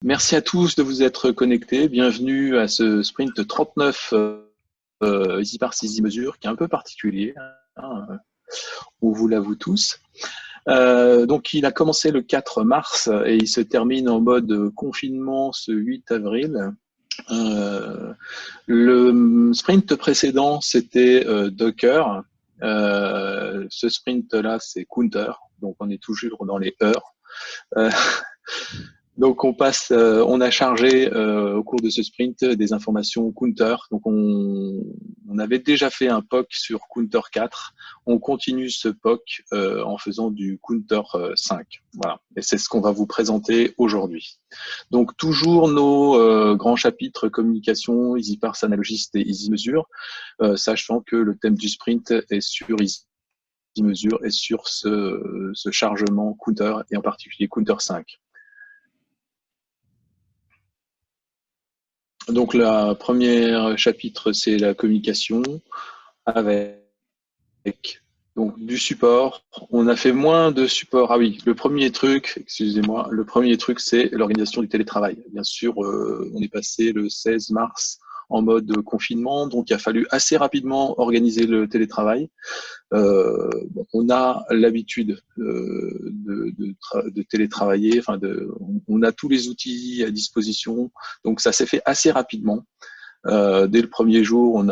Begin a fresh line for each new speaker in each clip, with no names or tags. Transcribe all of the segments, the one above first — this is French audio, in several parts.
Merci à tous de vous être connectés. Bienvenue à ce sprint 39 Easy Parse Easy Mesure, qui est un peu particulier, hein, on vous l'avoue tous. Donc, il a commencé le 4 mars et il se termine en mode confinement ce 8 avril. Le sprint précédent, c'était Docker. Ce sprint-là, c'est Counter. Donc, on est toujours dans les heures. Donc on a chargé au cours de ce sprint des informations Counter. Donc on avait déjà fait un POC sur Counter 4. On continue ce POC en faisant du Counter 5. Voilà. Et c'est ce qu'on va vous présenter aujourd'hui. Donc toujours nos grands chapitres communication, Easy Parse, Analogist et Easy Mesure, sachant que le thème du sprint est sur Easy Mesure et sur ce chargement Counter et en particulier Counter 5. Donc, le premier chapitre, c'est la communication avec donc du support. On a fait moins de support. Ah oui, le premier truc, excusez-moi, le premier truc, c'est l'organisation du télétravail. Bien sûr, on est passé le 16 mars en mode confinement, donc il a fallu assez rapidement organiser le télétravail. On a l'habitude de télétravailler, on a tous les outils à disposition, donc ça s'est fait assez rapidement. Dès le premier jour, on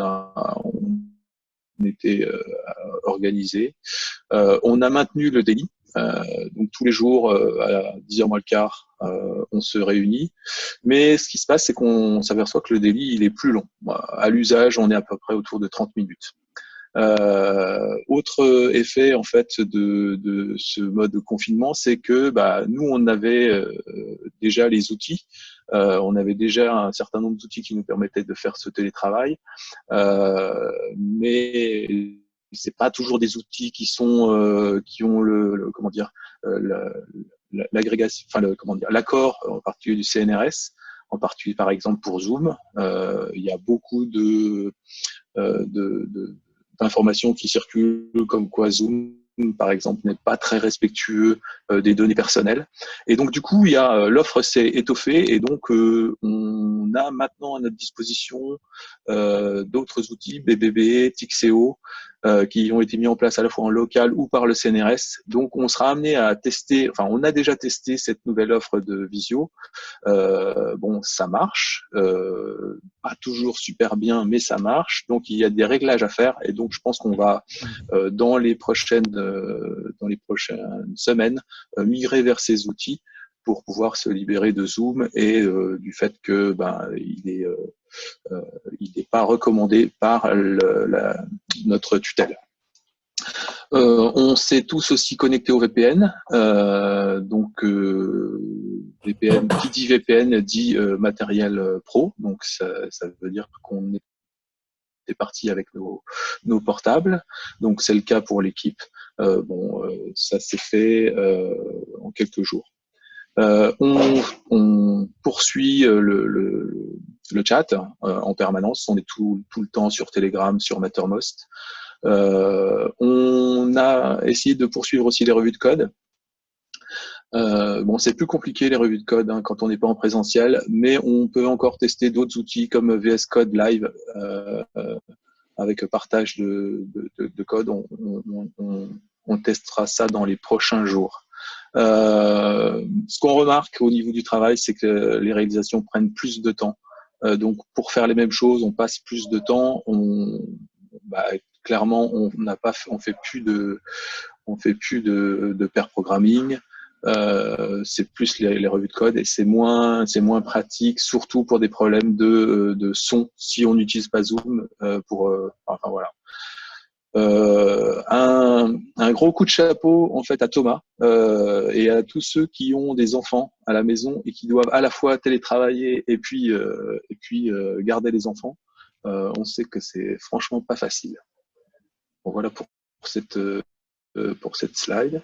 était organisé. On a maintenu le daily, donc tous les jours à 10h moins le quart, on se réunit. Mais ce qui se passe, c'est qu'on s'aperçoit que le daily, il est plus long. À l'usage, on est à peu près autour de 30 minutes. Autre effet en fait de ce mode de confinement, c'est que nous on avait déjà les outils, on avait déjà un certain nombre d'outils qui nous permettaient de faire ce télétravail, mais c'est pas toujours des outils qui sont qui ont le comment dire l'agrégation, l'accord en particulier du CNRS, en particulier par exemple pour Zoom. Il y a beaucoup d'informations qui circulent comme quoi Zoom, par exemple, n'est pas très respectueux des données personnelles. Et donc, du coup, l'offre s'est étoffée et donc on a maintenant à notre disposition d'autres outils, BBB, Tixeo, qui ont été mis en place à la fois en local ou par le CNRS. Donc, on sera amené à tester, enfin, on a déjà testé cette nouvelle offre de visio. Ça marche, pas toujours super bien, mais ça marche. Donc il y a des réglages à faire, et donc je pense qu'on va dans les prochaines semaines migrer vers ces outils pour pouvoir se libérer de Zoom et du fait que il n'est pas recommandé par notre tutelle. On s'est tous aussi connectés au VPN. VPN, qui dit VPN dit matériel pro. Donc ça veut dire qu'on est parti avec nos portables. Donc c'est le cas pour l'équipe. Ça s'est fait en quelques jours. On poursuit le chat en permanence. On est tout le temps sur Telegram, sur Mattermost. On a essayé de poursuivre aussi les revues de code. C'est plus compliqué les revues de code quand on n'est pas en présentiel, mais on peut encore tester d'autres outils comme VS Code Live avec partage de code. On testera ça dans les prochains jours. Ce qu'on remarque au niveau du travail, c'est que les réalisations prennent plus de temps. Donc pour faire les mêmes choses, on passe plus de temps. Clairement, on fait plus de pair programming. C'est plus les revues de code et c'est moins pratique, surtout pour des problèmes de son si on n'utilise pas Zoom voilà. Un gros coup de chapeau en fait à Thomas et à tous ceux qui ont des enfants à la maison et qui doivent à la fois télétravailler et puis garder les enfants. On sait que c'est franchement pas facile. Bon, voilà pour cette slide.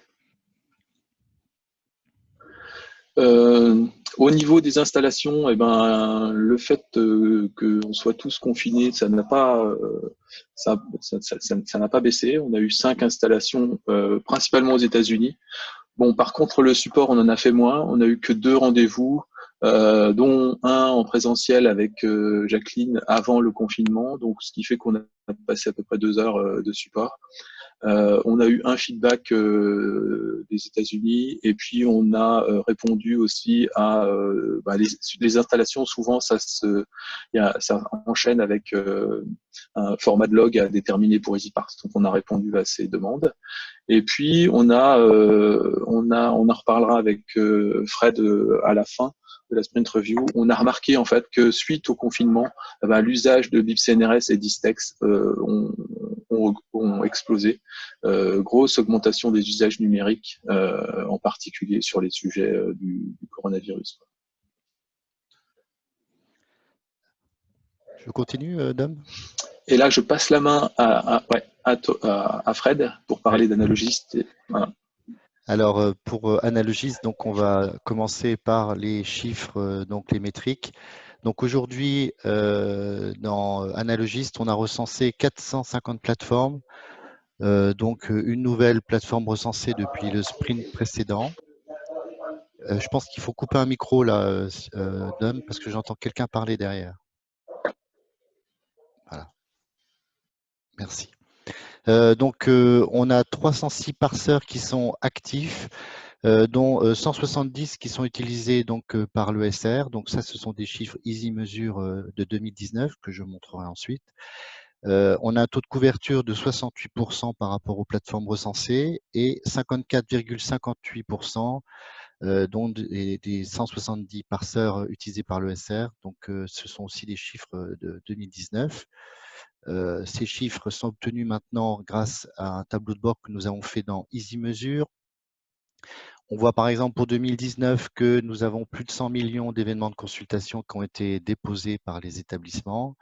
Au niveau des installations, le fait qu'on soit tous confinés, ça n'a pas baissé. On a eu 5 installations, principalement aux États-Unis. Bon, par contre, le support, on en a fait moins. On a eu que 2 rendez-vous. dont un en présentiel avec Jacqueline avant le confinement, donc ce qui fait qu'on a passé à peu près 2 heures de support. On a eu un feedback des États-Unis et puis on a répondu aussi à les installations. Souvent, ça enchaîne avec un format de log à déterminer pour EasyParse. Donc, on a répondu à ces demandes. Et puis, on en reparlera avec Fred à la fin de la sprint review. On a remarqué en fait que suite au confinement, l'usage de BibCNRS et d'Istex ont explosé. Grosse augmentation des usages numériques, en particulier sur les sujets du coronavirus.
Je continue, Dom?
Et là, je passe la main à Fred pour parler d'Analogist. Voilà.
Alors, pour Analogist, donc on va commencer par les chiffres, donc les métriques. Donc aujourd'hui, dans Analogist, on a recensé 450 plateformes, donc une nouvelle plateforme recensée depuis le sprint précédent. Je pense qu'il faut couper un micro là, Dom, parce que j'entends quelqu'un parler derrière. Voilà. Merci. Donc, on a 306 parseurs qui sont actifs, dont 170 qui sont utilisés donc par l'ESR. Donc ça, ce sont des chiffres EasyMeasure de 2019 que je montrerai ensuite. On a un taux de couverture de 68% par rapport aux plateformes recensées et 54,58% dont des 170 parseurs utilisés par l'ESR. Donc ce sont aussi des chiffres de 2019. Ces chiffres sont obtenus maintenant grâce à un tableau de bord que nous avons fait dans EasyMeasure. On voit par exemple pour 2019 que nous avons plus de 100 millions d'événements de consultation qui ont été déposés par les établissements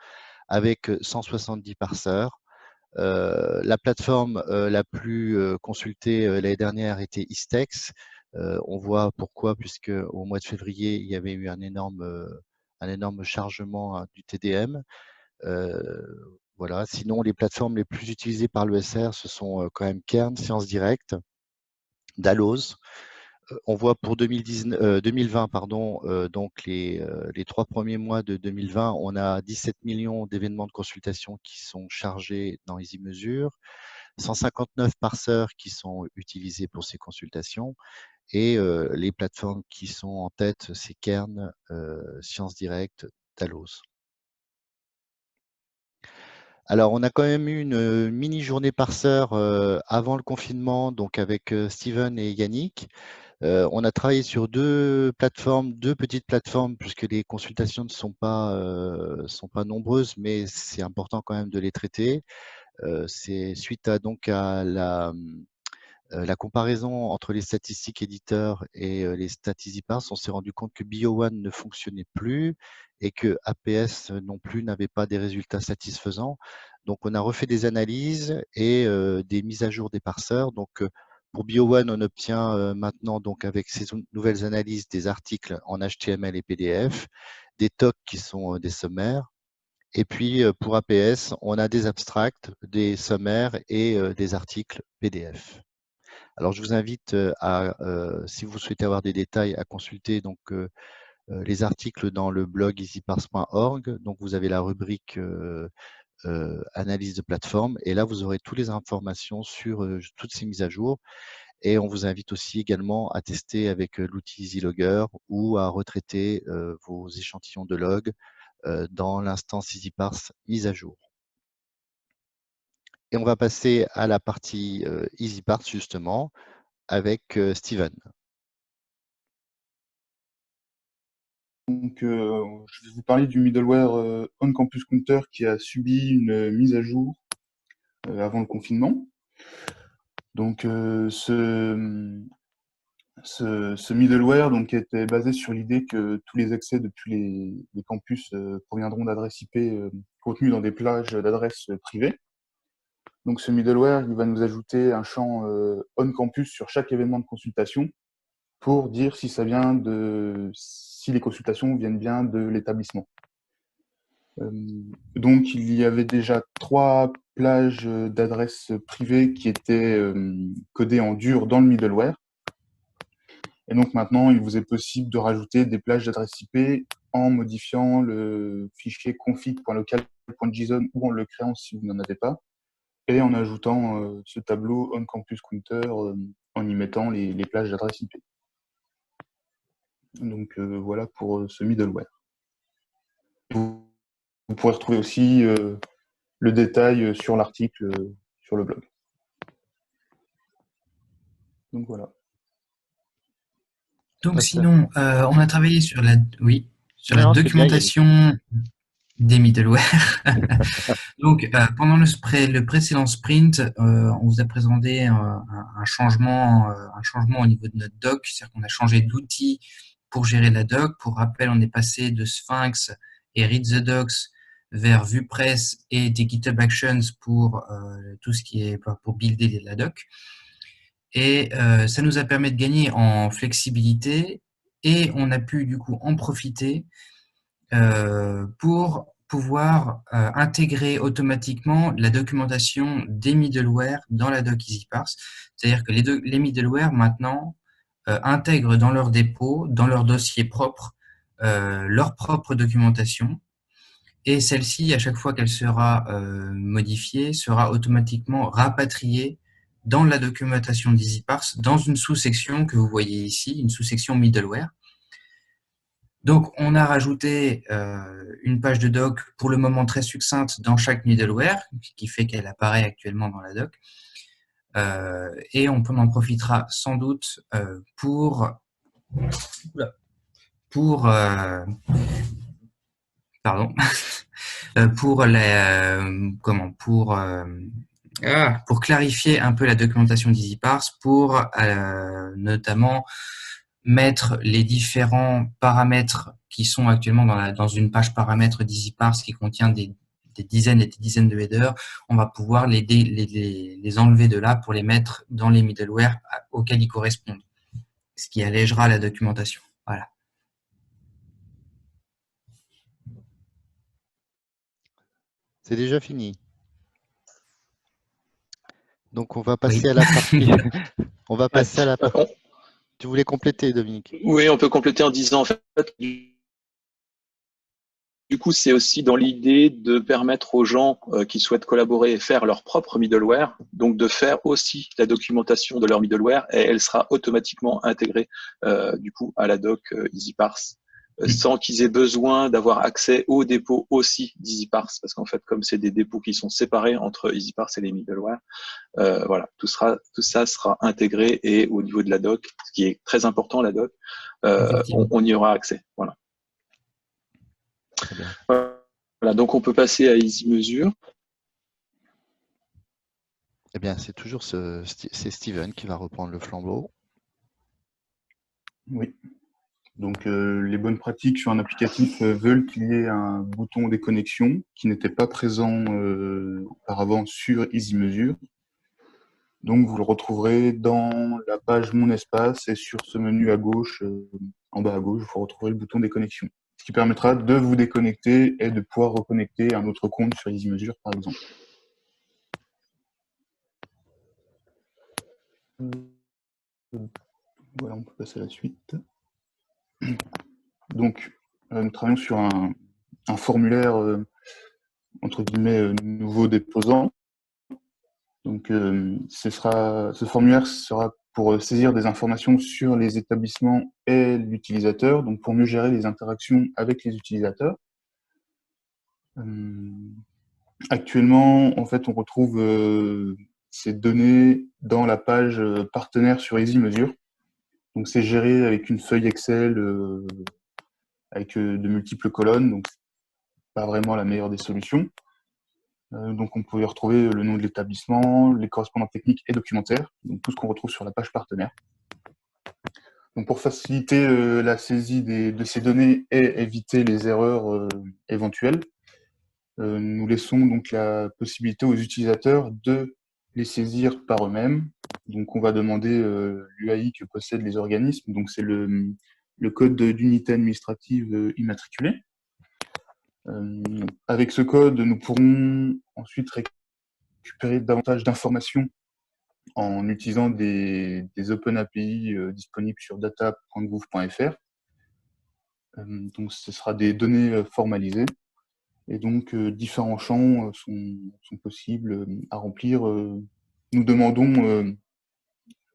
avec 170 parseurs. La plateforme la plus consultée l'année dernière était Istex. On voit pourquoi, puisque au mois de février, il y avait eu un énorme chargement du TDM. Voilà. Sinon, les plateformes les plus utilisées par l'ESR, ce sont quand même Kern, Sciences Direct, Dalloz. On voit pour 2020, pardon, donc les 3 premiers mois de 2020, on a 17 millions d'événements de consultation qui sont chargés dans EasyMeasure, 159 parseurs qui sont utilisés pour ces consultations et les plateformes qui sont en tête, c'est Kern, Sciences Direct, Dalloz. Alors, on a quand même eu une mini-journée parseur avant le confinement, donc avec Steven et Yannick. On a travaillé sur deux petites plateformes, puisque les consultations ne sont pas nombreuses, mais c'est important quand même de les traiter. C'est suite à la comparaison entre les statistiques éditeurs et les stats EasyParse, on s'est rendu compte que BioOne ne fonctionnait plus et que APS non plus n'avait pas des résultats satisfaisants. Donc, on a refait des analyses et des mises à jour des parseurs. Donc, pour BioOne, on obtient maintenant, donc, avec ces nouvelles analyses, des articles en HTML et PDF, des TOC qui sont des sommaires. Et puis, pour APS, on a des abstracts, des sommaires et des articles PDF. Alors, je vous invite si vous souhaitez avoir des détails, à consulter donc les articles dans le blog easyparse.org. Donc, vous avez la rubrique analyse de plateforme et là, vous aurez toutes les informations sur toutes ces mises à jour. Et on vous invite aussi également à tester avec l'outil EasyLogger ou à retraiter vos échantillons de log dans l'instance EasyParse mise à jour. Et on va passer à la partie EasyParse justement avec Steven.
Donc, je vais vous parler du middleware OnCampus Counter qui a subi une mise à jour avant le confinement. Donc, ce middleware donc, était basé sur l'idée que tous les accès depuis les campus proviendront d'adresses IP contenues dans des plages d'adresses privées. Donc, ce middleware, il va nous ajouter un champ OnCampus sur chaque événement de consultation pour dire si les consultations viennent bien de l'établissement. Donc, il y avait déjà 3 plages d'adresses privées qui étaient codées en dur dans le middleware. Et donc maintenant, il vous est possible de rajouter des plages d'adresse IP en modifiant le fichier config.local.json ou en le créant si vous n'en avez pas, et en ajoutant ce tableau onCampusCounter en y mettant les plages d'adresse IP. Donc voilà pour ce middleware. Vous pourrez retrouver aussi le détail sur l'article sur le blog. Donc voilà.
Donc sinon, on a travaillé sur la, sur la documentation des middleware. Donc pendant le précédent sprint, on vous a présenté un changement au niveau de notre doc, c'est-à-dire qu'on a changé d'outil pour gérer la doc. Pour rappel, on est passé de Sphinx et Read the Docs vers VuePress et des GitHub Actions pour tout ce qui est pour builder la doc. Et ça nous a permis de gagner en flexibilité et on a pu du coup en profiter pour pouvoir intégrer automatiquement la documentation des middleware dans la doc EasyParse. C'est-à-dire que les middleware maintenant intègrent dans leur dépôt, dans leur dossier propre, leur propre documentation. Et celle-ci, à chaque fois qu'elle sera modifiée, sera automatiquement rapatriée dans la documentation d'EasyParse, dans une sous-section que vous voyez ici, une sous-section middleware. Donc, on a rajouté une page de doc pour le moment très succincte dans chaque middleware, ce qui fait qu'elle apparaît actuellement dans la doc. Et on en profitera sans doute pour clarifier un peu la documentation d'EasyParse, pour notamment mettre les différents paramètres qui sont actuellement dans une page paramètres d'EasyParse qui contient des dizaines et des dizaines de headers. On va pouvoir les enlever de là pour les mettre dans les middleware auxquels ils correspondent, ce qui allégera la documentation. Voilà.
C'est déjà fini. Donc on va passer à la partie. On va passer à la partie. Tu voulais compléter, Dominique?
Oui, on peut compléter en disant en fait. Du coup, c'est aussi dans l'idée de permettre aux gens qui souhaitent collaborer et faire leur propre middleware, donc de faire aussi la documentation de leur middleware, et elle sera automatiquement intégrée du coup à la doc EasyParse, sans qu'ils aient besoin d'avoir accès aux dépôts aussi d'EasyParse, parce qu'en fait, comme c'est des dépôts qui sont séparés entre EasyParse et les middleware, voilà, tout ça sera intégré, et au niveau de la doc, ce qui est très important, la doc, on y aura accès. Voilà.
Très bien.
Voilà, donc on peut passer à EasyMesure.
Eh bien, c'est toujours c'est Steven qui va reprendre le flambeau.
Oui. Donc, les bonnes pratiques sur un applicatif veulent qu'il y ait un bouton déconnexion qui n'était pas présent auparavant sur EasyMesure. Donc, vous le retrouverez dans la page Mon espace, et sur ce menu à gauche, en bas à gauche, vous retrouverez le bouton déconnexion, ce qui permettra de vous déconnecter et de pouvoir reconnecter un autre compte sur EasyMesure, par exemple. Voilà, on peut passer à la suite. Donc, nous travaillons sur un formulaire entre guillemets nouveau déposant. Donc, ce formulaire sera pour saisir des informations sur les établissements et l'utilisateur, donc pour mieux gérer les interactions avec les utilisateurs. Actuellement, en fait, on retrouve ces données dans la page partenaire sur EasyMesure. Donc, c'est géré avec une feuille Excel avec de multiples colonnes, donc pas vraiment la meilleure des solutions. Donc, on peut y retrouver le nom de l'établissement, les correspondants techniques et documentaires, donc tout ce qu'on retrouve sur la page partenaire. Donc, pour faciliter la saisie de ces données et éviter les erreurs éventuelles, nous laissons donc la possibilité aux utilisateurs de les saisir par eux-mêmes. Donc, on va demander l'UAI que possèdent les organismes, donc c'est le code d'unité administrative immatriculée. Avec ce code, nous pourrons ensuite récupérer davantage d'informations en utilisant des Open API disponibles sur data.gouv.fr. Donc, ce sera des données formalisées. Et donc, différents champs sont possibles à remplir. Nous demandons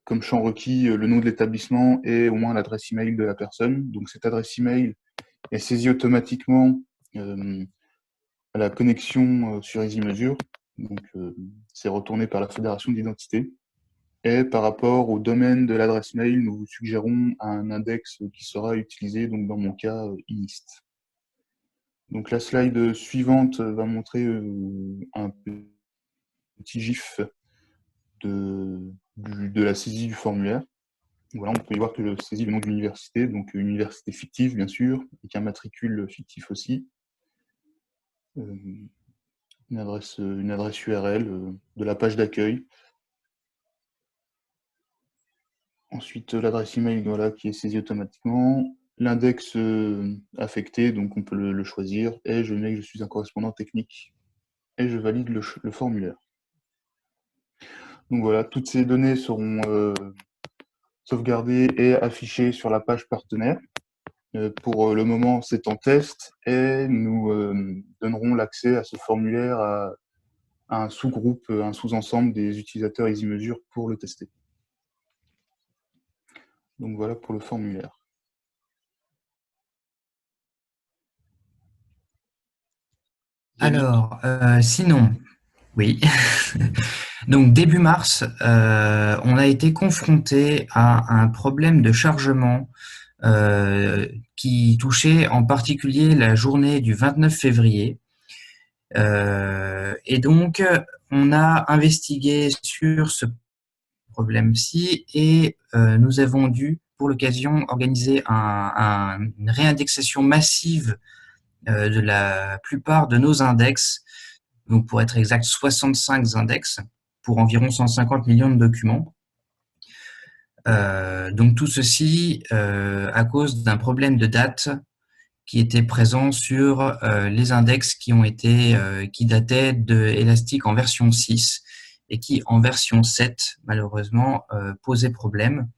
comme champ requis le nom de l'établissement et au moins l'adresse email de la personne. Donc, cette adresse email est saisie automatiquement à la connexion sur EasyMesure. Donc, c'est retourné par la fédération d'identité. Et par rapport au domaine de l'adresse mail, nous vous suggérons un index qui sera utilisé, donc dans mon cas, inist. Donc la slide suivante va montrer un petit gif de la saisie du formulaire. Voilà, on peut y voir que je saisis le nom de l'université, donc une université fictive bien sûr, avec un matricule fictif aussi. Une adresse URL de la page d'accueil. Ensuite, l'adresse email voilà, qui est saisie automatiquement. L'index affecté, donc on peut le choisir. Et je mets que je suis un correspondant technique. Et je valide le formulaire. Donc voilà, toutes ces données seront sauvegardées et affichées sur la page partenaire. Pour le moment, c'est en test et nous donnerons l'accès à ce formulaire à un sous-groupe, un sous-ensemble des utilisateurs EasyMesure pour le tester. Donc voilà pour le formulaire.
Alors, sinon, oui. Donc, début mars, on a été confronté à un problème de chargement qui touchait en particulier la journée du 29 février. Et donc, on a investigué sur ce problème-ci et nous avons dû, pour l'occasion, organiser une réindexation massive de la plupart de nos index, donc pour être exact 65 index, pour environ 150 millions de documents. Donc tout ceci à cause d'un problème de date qui était présent sur les index qui dataient de Elastic en version 6 et qui en version 7 malheureusement posaient problème.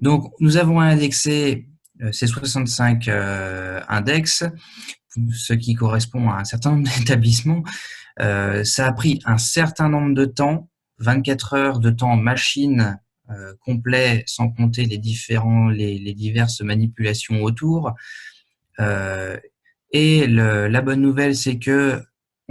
Donc nous avons indexé ces 65 index, ce qui correspond à un certain nombre d'établissements. Ça a pris un certain nombre de temps, 24 heures de temps machine complet, sans compter les diverses manipulations autour. Et la bonne nouvelle, c'est que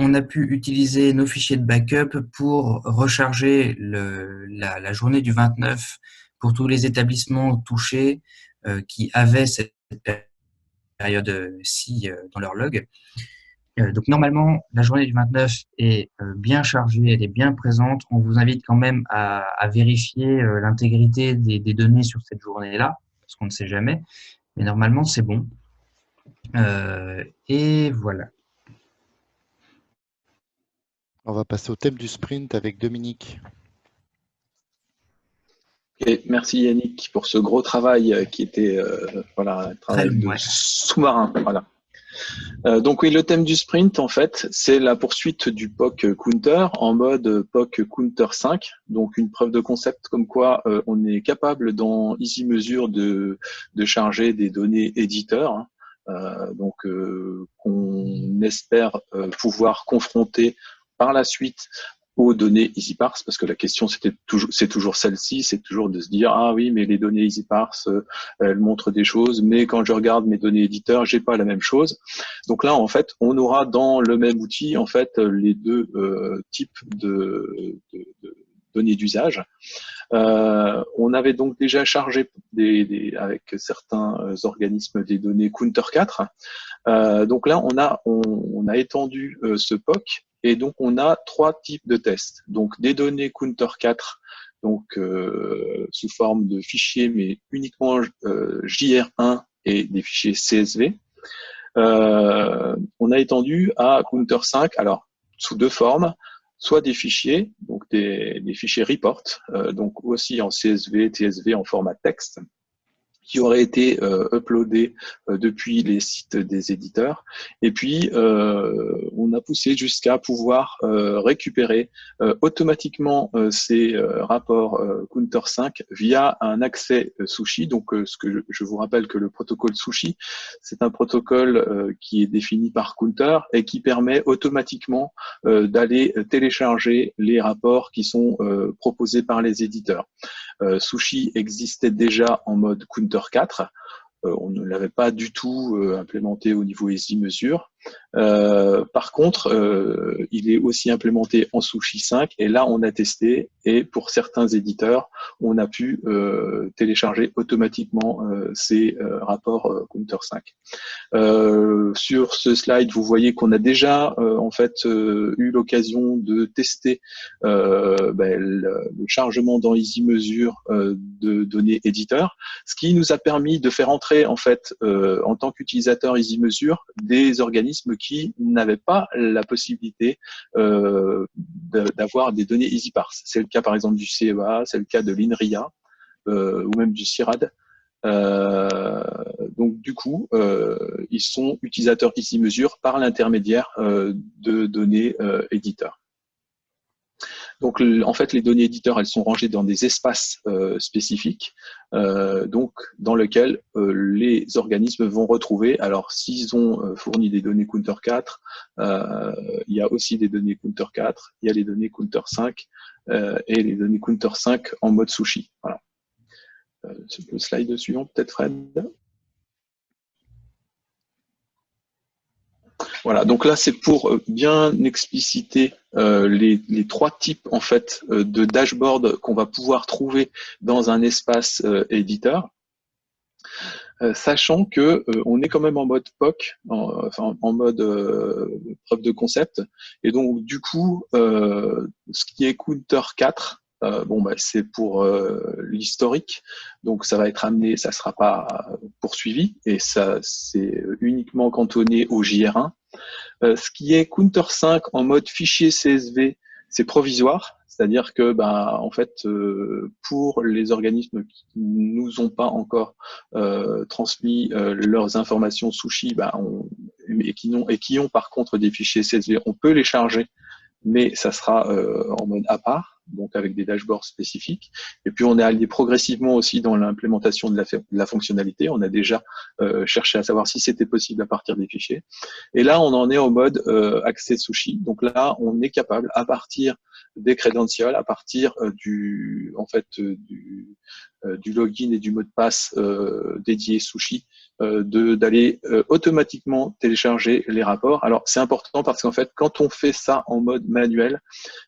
on a pu utiliser nos fichiers de backup pour recharger la journée du 29 pour tous les établissements touchés qui avaient cette période-ci dans leur log. Donc normalement, la journée du 29 est bien chargée, elle est bien présente. On vous invite quand même à vérifier l'intégrité des données sur cette journée-là, parce qu'on ne sait jamais. Mais normalement, c'est bon. Et voilà.
On va passer au thème du sprint avec Dominique.
Et merci Yannick pour ce gros travail qui était un travail de sous-marin. Voilà. Donc oui, le thème du sprint, en fait, c'est la poursuite du POC Counter en mode POC Counter 5. Donc une preuve de concept comme quoi on est capable dans EasyMesure de charger des données éditeurs. Qu'on espère pouvoir confronter par la suite aux données EasyParse, parce que la question c'est toujours celle-ci, c'est toujours de se dire ah oui mais les données EasyParse elles montrent des choses, mais quand je regarde mes données éditeurs j'ai pas la même chose. Donc là en fait on aura dans le même outil en fait les deux types de données d'usage. On avait donc déjà chargé avec certains organismes des données Counter 4. Donc là, on a étendu ce POC et donc on a trois types de tests. Donc des données Counter 4, donc sous forme de fichiers, mais uniquement JR1 et des fichiers CSV. On a étendu à Counter 5, alors sous deux formes. Soit des fichiers, donc des fichiers report, donc aussi en CSV, TSV en format texte, qui auraient été uploadés depuis les sites des éditeurs. Et puis, on a poussé jusqu'à pouvoir récupérer automatiquement ces rapports Counter 5 via un accès Sushi. Donc, ce que je vous rappelle que le protocole Sushi, c'est un protocole qui est défini par Counter et qui permet automatiquement d'aller télécharger les rapports qui sont proposés par les éditeurs. Sushi existait déjà en mode Counter 4. On ne l'avait pas du tout implémenté au niveau EasyMeasure. Par contre, il est aussi implémenté en Sushi 5 et là, on a testé et pour certains éditeurs, on a pu télécharger automatiquement ces rapports Counter 5. Sur ce slide, vous voyez qu'on a déjà en fait eu l'occasion de tester le chargement dans EasyMeasure de données éditeurs, ce qui nous a permis de faire entrer en fait en tant qu'utilisateur EasyMeasure des organismes qui n'avaient pas la possibilité d'avoir des données EasyParse. C'est le cas par exemple du CEA, c'est le cas de l'INRIA ou même du CIRAD. Donc du coup, ils sont utilisateurs EasyMeasure par l'intermédiaire de données éditeurs. Donc en fait, les données éditeurs, elles sont rangées dans des espaces spécifiques, donc dans lesquels les organismes vont retrouver. Alors s'ils ont fourni des données Counter 4, il y a aussi des données Counter 4, il y a les données Counter 5 et les données Counter 5 en mode Sushi. Voilà. C'est le slide suivant, peut-être Fred. Voilà, donc là c'est pour bien expliciter les trois types en fait de dashboard qu'on va pouvoir trouver dans un espace éditeur, sachant que on est quand même en mode POC, en mode preuve de concept, et donc du coup ce qui est Counter 4. C'est pour l'historique, donc ça va être amené, ça sera pas poursuivi et ça c'est uniquement cantonné au JR1. Ce qui est Counter 5 en mode fichier CSV, c'est provisoire, c'est-à-dire que en fait pour les organismes qui nous ont pas encore transmis leurs informations Sushi, et qui ont par contre des fichiers CSV, on peut les charger, mais ça sera en mode à part, donc avec des dashboards spécifiques. Et puis on est allé progressivement aussi dans l'implémentation de la fonctionnalité. On a déjà cherché à savoir si c'était possible à partir des fichiers. Et là, on en est au mode accès Sushi. Donc là, on est capable, à partir des credentials, à partir du login et du mot de passe dédié Sushi, d'aller automatiquement télécharger les rapports. Alors c'est important parce qu'en fait, quand on fait ça en mode manuel,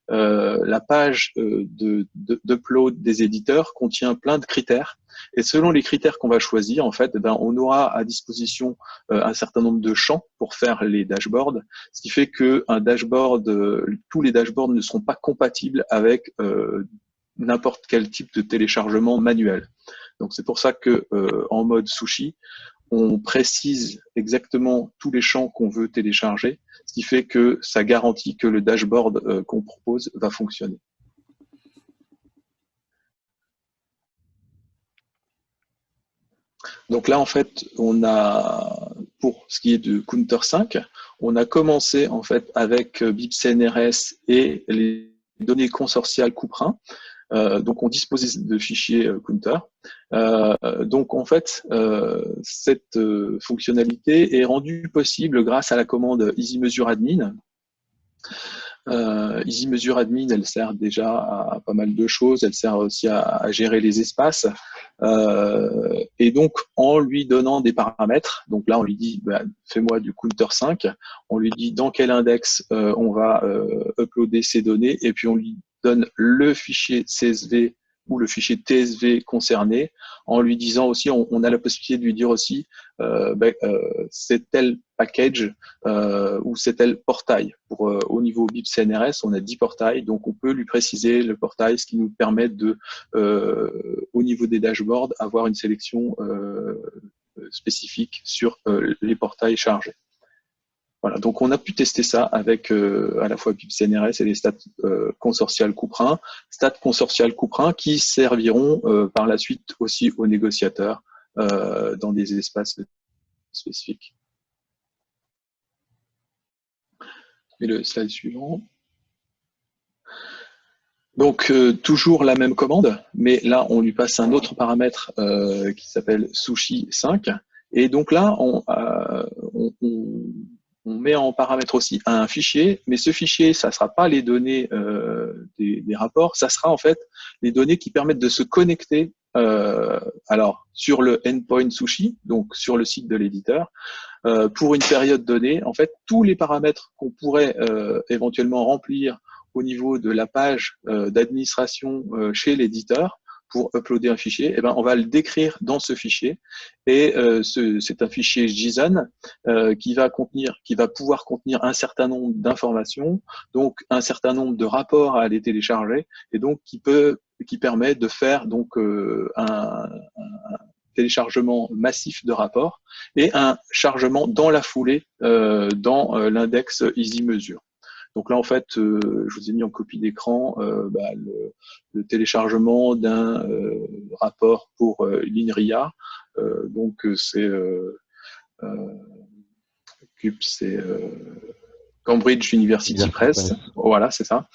la page d'upload des éditeurs contient plein de critères. Et selon les critères qu'on va choisir, en fait, on aura à disposition un certain nombre de champs pour faire les dashboards, ce qui fait que tous les dashboards ne seront pas compatibles avec n'importe quel type de téléchargement manuel. Donc c'est pour ça que en mode Sushi, on précise exactement tous les champs qu'on veut télécharger, ce qui fait que ça garantit que le dashboard qu'on propose va fonctionner. Donc là, en fait, on a, pour ce qui est de Counter 5, on a commencé en fait avec BibCNRS et les données consortiales Couperin. Donc on disposait de fichiers Counter. Donc en fait, cette fonctionnalité est rendue possible grâce à la commande EasyMeasure Admin. EasyMeasure Admin, elle sert déjà à pas mal de choses. Elle sert aussi à gérer les espaces. Et donc, en lui donnant des paramètres, donc là, on lui dit, fais-moi du Counter 5. On lui dit dans quel index on va uploader ces données. Et puis, on lui donne le fichier CSV ou le fichier TSV concerné, en lui disant aussi, on a la possibilité de lui dire aussi, c'est tel package ou c'est tel portail. Au niveau BibCNRS, on a 10 portails, donc on peut lui préciser le portail, ce qui nous permet de, au niveau des dashboards, avoir une sélection spécifique sur les portails chargés. Voilà, donc on a pu tester ça avec à la fois BibCNRS et les stats consortiales Couperin, stats consortiales Couperin qui serviront par la suite aussi aux négociateurs dans des espaces spécifiques. Et le slide suivant. Donc, toujours la même commande, mais là, on lui passe un autre paramètre qui s'appelle sushi 5. Et donc là, on met en paramètre aussi un fichier, mais ce fichier, ça ne sera pas les données des rapports, ça sera en fait les données qui permettent de se connecter alors sur le endpoint sushi, donc sur le site de l'éditeur, pour une période donnée. En fait, tous les paramètres qu'on pourrait éventuellement remplir au niveau de la page d'administration chez l'éditeur pour uploader un fichier, eh ben, on va le décrire dans ce fichier. Et c'est un fichier JSON qui va pouvoir contenir un certain nombre d'informations, donc un certain nombre de rapports à aller télécharger, et donc qui permet de faire donc un téléchargement massif de rapports et un chargement dans la foulée dans l'index EasyMesure. Donc là, en fait, je vous ai mis en copie d'écran le téléchargement d'un rapport pour l'INRIA. Donc c'est Cambridge University Press. Voilà, c'est ça.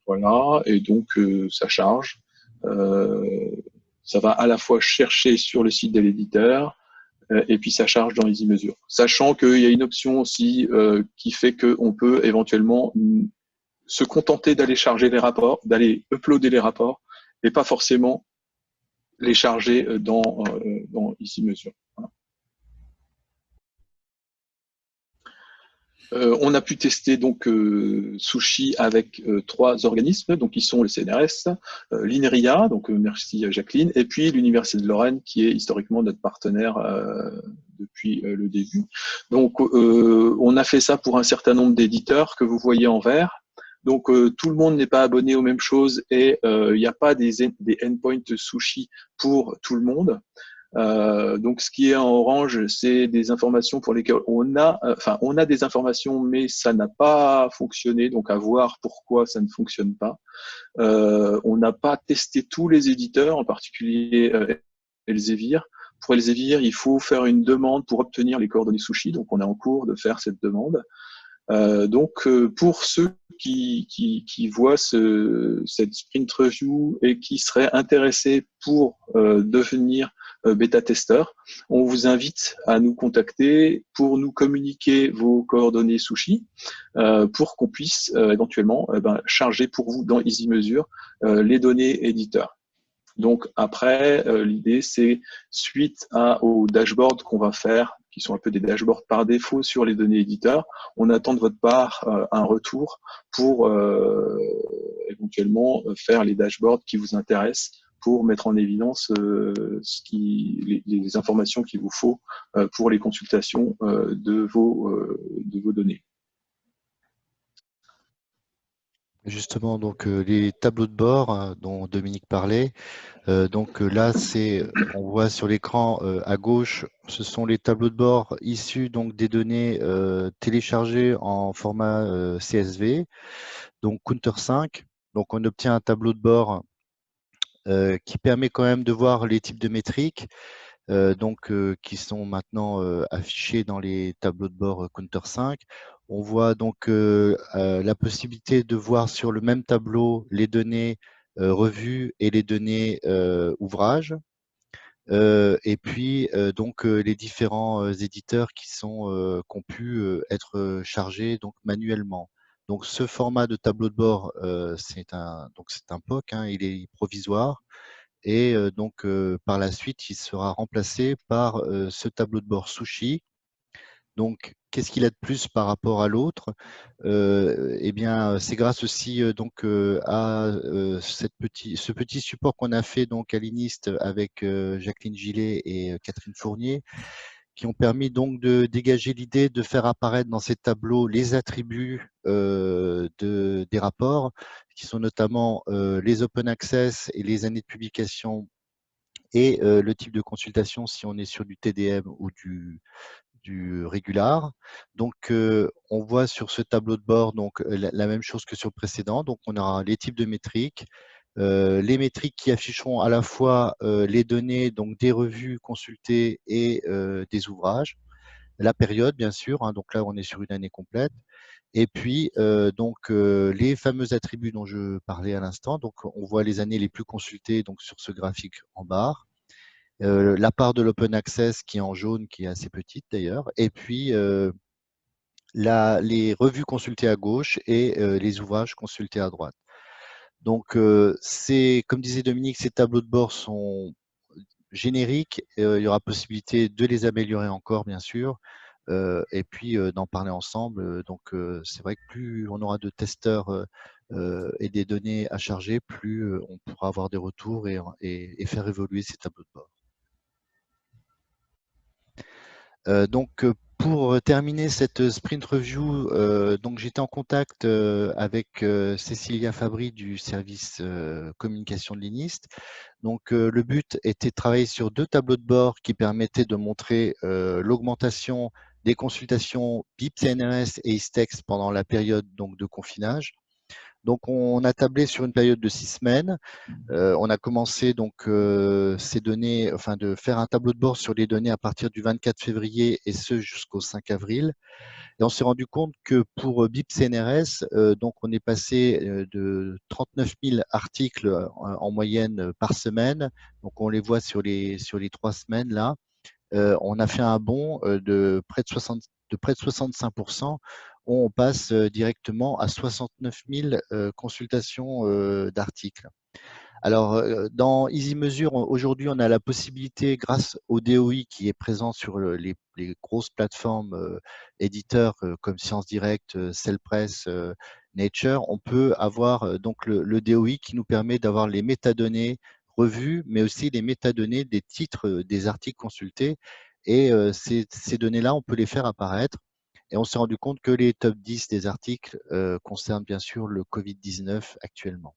Voilà, et donc ça charge. Ça va à la fois chercher sur le site de l'éditeur, et puis ça charge dans EasyMesure. Sachant qu'il y a une option aussi qui fait qu'on peut éventuellement se contenter d'aller charger les rapports, d'aller uploader les rapports, et pas forcément les charger dans EasyMesure. Voilà. On a pu tester donc Sushi avec 3 organismes, donc qui sont le CNRS, l'INRIA, donc merci Jacqueline, et puis l'Université de Lorraine, qui est historiquement notre partenaire depuis le début. Donc on a fait ça pour un certain nombre d'éditeurs que vous voyez en vert. Donc tout le monde n'est pas abonné aux mêmes choses et il n'y a pas des endpoints Sushi pour tout le monde. Donc, ce qui est en orange, c'est des informations pour lesquelles on a des informations, mais ça n'a pas fonctionné. Donc, à voir pourquoi ça ne fonctionne pas. On n'a pas testé tous les éditeurs, en particulier Elsevier. Pour Elsevier, il faut faire une demande pour obtenir les coordonnées Sushi. Donc, on est en cours de faire cette demande. Donc, pour ceux qui voient cette sprint review et qui seraient intéressés pour devenir bêta-testeur, on vous invite à nous contacter pour nous communiquer vos coordonnées Sushi pour qu'on puisse éventuellement charger pour vous dans EasyMesure les données éditeurs. Donc après, l'idée c'est suite au dashboard qu'on va faire, qui sont un peu des dashboards par défaut sur les données éditeurs, on attend de votre part un retour pour éventuellement faire les dashboards qui vous intéressent pour mettre en évidence les informations qu'il vous faut pour les consultations de vos données.
Justement, donc les tableaux de bord dont Dominique parlait, donc là, on voit sur l'écran à gauche, ce sont les tableaux de bord issus donc des données téléchargées en format CSV, donc Counter 5. Donc on obtient un tableau de bord qui permet quand même de voir les types de métriques, qui sont maintenant affichés dans les tableaux de bord Counter 5. On voit donc la possibilité de voir sur le même tableau les données revues et les données ouvrages. Et puis donc les différents éditeurs qui ont pu être chargés donc manuellement. Donc ce format de tableau de bord, c'est un POC, hein, il est provisoire. Et donc, par la suite, il sera remplacé par ce tableau de bord Sushi. Donc, qu'est-ce qu'il a de plus par rapport à l'autre? Eh bien, c'est grâce aussi à ce petit support qu'on a fait donc à l'INIST avec Jacqueline Gillet et Catherine Fournier, qui ont permis donc de dégager l'idée de faire apparaître dans ces tableaux les attributs des rapports, qui sont notamment les open access et les années de publication et le type de consultation si on est sur du TDM ou du régular. Donc, on voit sur ce tableau de bord donc, la même chose que sur le précédent. Donc, on aura les types de métriques, les métriques qui afficheront à la fois les données donc des revues consultées et des ouvrages, la période bien sûr, hein, donc là on est sur une année complète, et puis les fameux attributs dont je parlais à l'instant. Donc on voit les années les plus consultées donc sur ce graphique en barre, la part de l'open access qui est en jaune, qui est assez petite d'ailleurs, et puis les revues consultées à gauche et les ouvrages consultés à droite. Donc, comme disait Dominique, ces tableaux de bord sont génériques. Il y aura possibilité de les améliorer encore, bien sûr, et puis d'en parler ensemble. Donc, c'est vrai que plus on aura de testeurs et des données à charger, plus on pourra avoir des retours et faire évoluer ces tableaux de bord. Donc, pour terminer cette sprint review, donc j'étais en contact avec Cécilia Fabry du service communication de l'INIST. Donc, le but était de travailler sur 2 tableaux de bord qui permettaient de montrer l'augmentation des consultations BIP, CNRS et ISTEX pendant la période donc, de confinage. Donc, on a tablé sur une période de 6 semaines. On a commencé donc ces données, enfin de faire un tableau de bord sur les données à partir du 24 février et ce jusqu'au 5 avril. Et on s'est rendu compte que pour BIP CNRS, donc on est passé de 39 000 articles en moyenne par semaine. Donc on les voit sur les 3 semaines là. On a fait un bond de près de 65%. On passe directement à 69 000 consultations d'articles. Alors, dans EasyMesure, aujourd'hui, on a la possibilité, grâce au DOI qui est présent sur les grosses plateformes éditeurs comme ScienceDirect, Cellpress, Nature, on peut avoir donc le DOI qui nous permet d'avoir les métadonnées revues, mais aussi les métadonnées des titres des articles consultés. Et ces données-là, on peut les faire apparaître. Et on s'est rendu compte que les top 10 des articles concernent bien sûr le Covid-19 actuellement.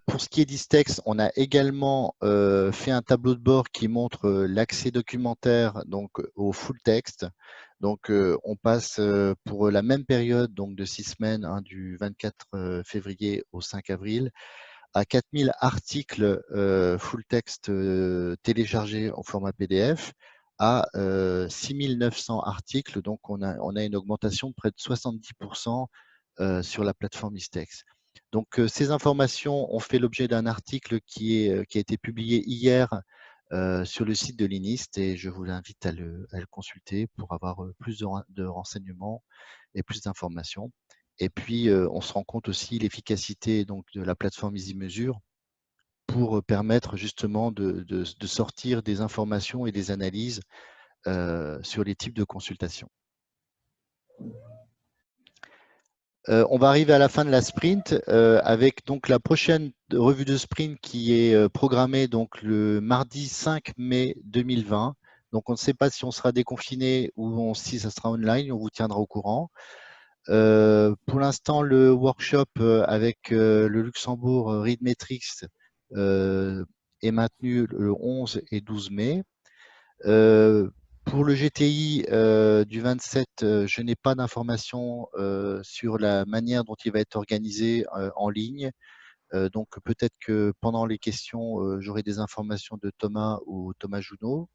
Pour ce qui est d'ISTEX, on a également fait un tableau de bord qui montre l'accès documentaire donc, au full texte. Donc, on passe pour la même période donc, de 6 semaines, hein, du 24 février au 5 avril, à 4000 articles full texte téléchargés en format PDF, à 6900 articles. Donc, on a une augmentation de près de 70% sur la plateforme ISTEX. Donc, ces informations ont fait l'objet d'un article qui a été publié hier sur le site de l'INIST et je vous invite à le consulter pour avoir plus de renseignements et plus d'informations. Et puis, on se rend compte aussi l'efficacité donc de la plateforme EasyMesure pour permettre justement de sortir des informations et des analyses sur les types de consultations. On va arriver à la fin de la sprint avec donc la prochaine revue de sprint qui est programmée donc le mardi 5 mai 2020. Donc on ne sait pas si on sera déconfiné ou si ça sera online, on vous tiendra au courant. Pour l'instant, le workshop avec le Luxembourg Readmetrics est maintenu le 11 et 12 mai. Pour le GTI du 27, je n'ai pas d'informations sur la manière dont il va être organisé en ligne. Donc peut-être que pendant les questions, j'aurai des informations de Thomas ou Thomas Junot.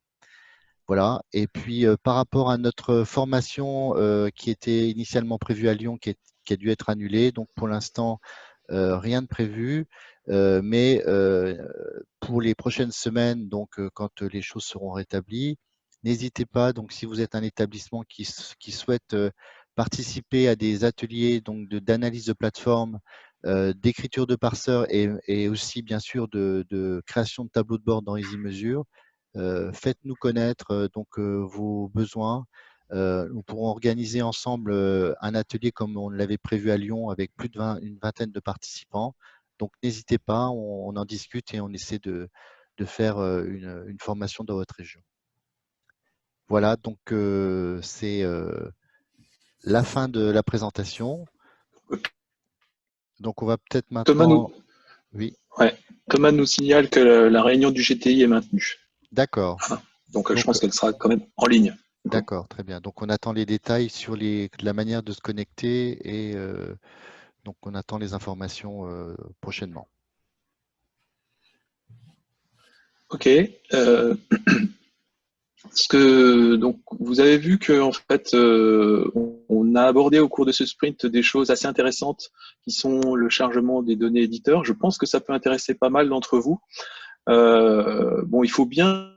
Voilà. Et puis par rapport à notre formation qui était initialement prévue à Lyon, qui a dû être annulée, donc pour l'instant, rien de prévu. Mais pour les prochaines semaines, donc quand les choses seront rétablies, n'hésitez pas, donc si vous êtes un établissement qui souhaite participer à des ateliers donc d'analyse de plateforme, d'écriture de parseurs et aussi bien sûr de création de tableaux de bord dans EasyMesure, faites-nous connaître donc vos besoins. Nous pourrons organiser ensemble un atelier comme on l'avait prévu à Lyon avec plus une vingtaine de participants. Donc n'hésitez pas, on en discute et on essaie de faire une formation dans votre région. Voilà, donc c'est la fin de la présentation. Donc on va peut-être maintenant… Oui.
Ouais. Thomas nous signale que la réunion du GTI est maintenue.
D'accord.
Ah, donc je pense qu'elle sera quand même en ligne.
D'accord, très bien. Donc on attend les détails sur la manière de se connecter et Donc, on attend les informations prochainement.
Ok. Donc, vous avez vu que en fait, on a abordé au cours de ce sprint des choses assez intéressantes qui sont le chargement des données éditeurs. Je pense que ça peut intéresser pas mal d'entre vous. Bon, il faut bien